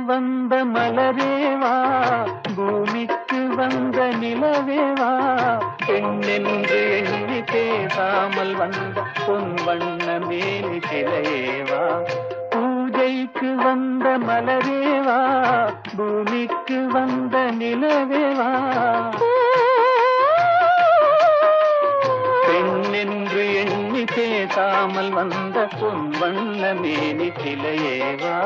வந்த மலரேவா, பூமிக்கு வந்த நிலவேவா, பெண்ணென்று எண்ணி பேசாமல் வந்த பொன் வண்ண மேனி சிலையேவா, பூஜைக்கு வந்த மலரேவா, பூமிக்கு வந்த நிலவேவா, பெண்ணென்று எண்ணி பேசாமல் வந்த பொன் வண்ண மேனி சிலையேவா.